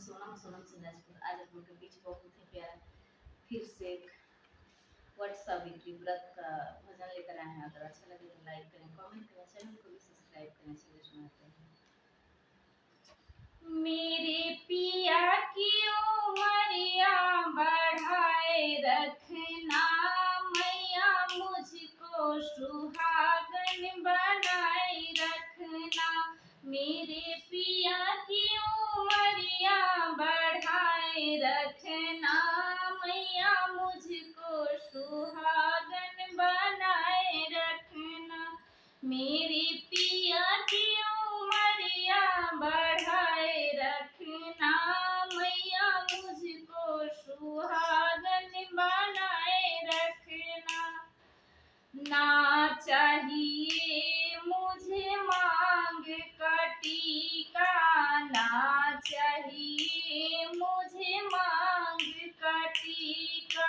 सोनम सोनम सिंगाजपुर आज आप लोग के बीच बहुत ही प्यारा फिर से वट सावित्री व्रत का भजन लेकर आए हैं। अगर अच्छा लगे तो लाइक करें, कमेंट करें, चैनल को भी सब्सक्राइब करें। चलिए सुनाते हैं। मेरे पिया की उमरिया बढ़ाए रखना, मैया मुझको सुहागन बनाए रखना। मेरे पिया की उमरिया बढ़ाए रखना, मैया मुझको सुहागन बनाए रखना। मेरे पिया की उमरिया बढ़ाए रखना, मैया मुझको सुहागन बनाए रखना। ना चाहिए मुझे मांग का टीका, ना चाहिए मुझे मांग का टीका,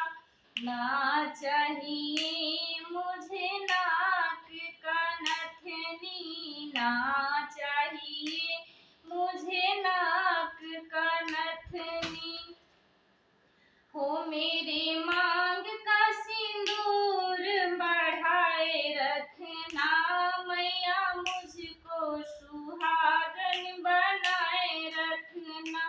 ना चाहिए मुझे नाक का नथनी, ना चाहिए मुझे नाक का नथनी। हो मेरे मांग का सिंदूर बढ़ाए रखना, मैया मुझको सुहागन बनाए रखना।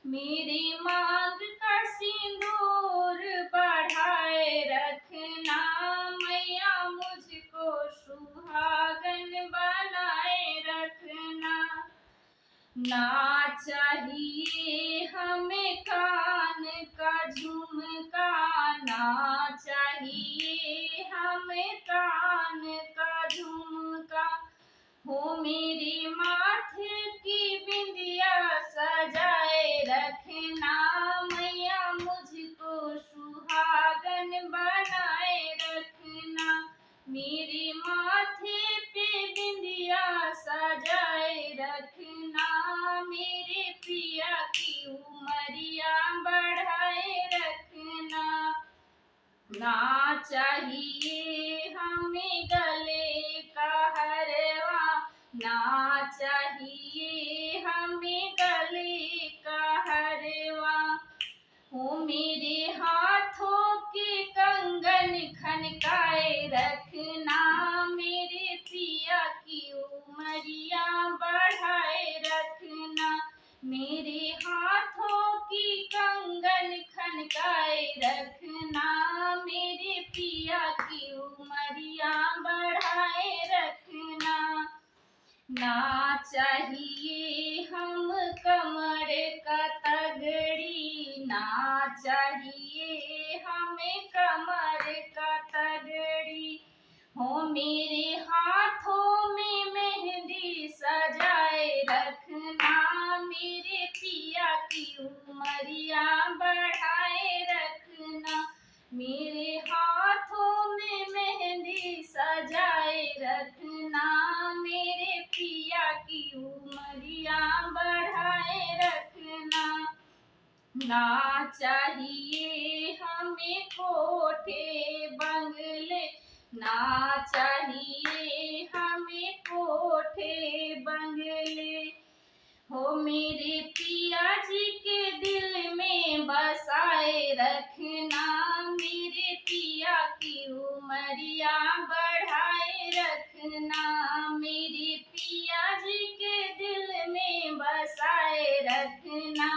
मेरे मांग का सिंदूर बढ़ाए रखना, मैया मुझको सुहागन बनाए रखना। ना चाहिए हमें कान का झुमका, ना चाहिए हमें कान का झुमका। हो मेरे माथे की बिंदिया सजाए रखना, मैया मुझको सुहागन बनाए रखना। मेरे माथे पे बिंदिया सजाए रखना, मेरे पिया की उमरिया बढ़ाए रखना। ना चाहिए हमें गले का हरवा, ना चाहिए हमें गले का हरवा। हो मेरे हाथों के कंगन खनकाए रखना, मेरे पिया की उमरिया बढ़ाए रखना। मेरे हाथों की कंगन खनकाए रखना, मेरे पिया की उमरिया बढ़ाए रखना। ना चाहिए हम कमर का तगड़ी, ना चाहिए हमें कमर का तगड़ी। हो मेरे हाथों में मेहंदी सजाए रखना, मेरे पिया की उमरिया बढ़ाए रखना। मेरे हाथों में मेहंदी सजाए रखना, मेरे पिया की उमरिया बढ़ाए रखना। ना चाहिए हमें कोठे बंगले, ना चाहिए हमें कोठे बंगले। हो मेरे पिया जी के दिल में बसाए रखना, मेरे पिया की उमरिया बढ़ाए रखना। मेरे पिया जी के दिल में बसाए रखना,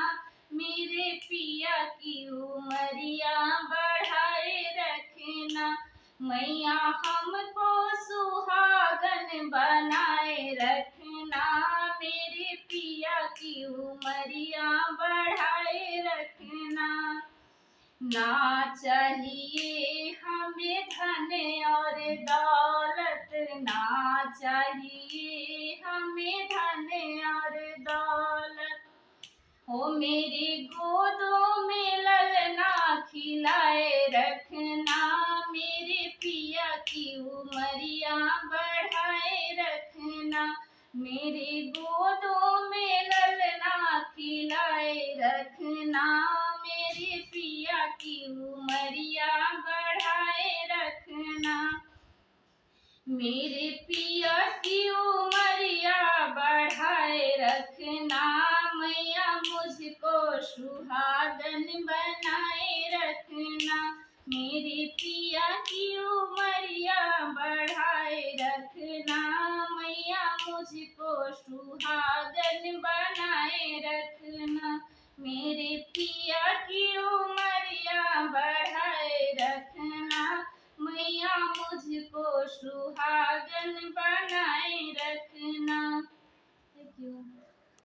मेरे पिया की उमरिया बढ़ाए रखना। मैया हमको सुहागन बनाए रखना, मेरे पिया की उमरिया बढ़ाए रखना। ना चाहिए हमें धन और दौलत, ना चाहिए हमें धन और दौलत। हो मेरी गोदों में ललना खिलाए रखना, मेरे पिया की उमरिया बढ़ाए रखना। मेरे गोदों में ललना खिलाए रखना, मेरे पिया की उमरिया बढ़ाए रखना। मेरे पिया की उमरिया बढ़ाए रखना, मैया मुझ मुझको सुहागन बनाए रखना, मेरे पिया की उमरिया बढ़ाए रखना, मैया मुझको सुहागन बनाए रखना, मेरे पिया की उमरिया बढ़ाए रखना, मैया मुझको सुहागन बनाए रखना। Thank you.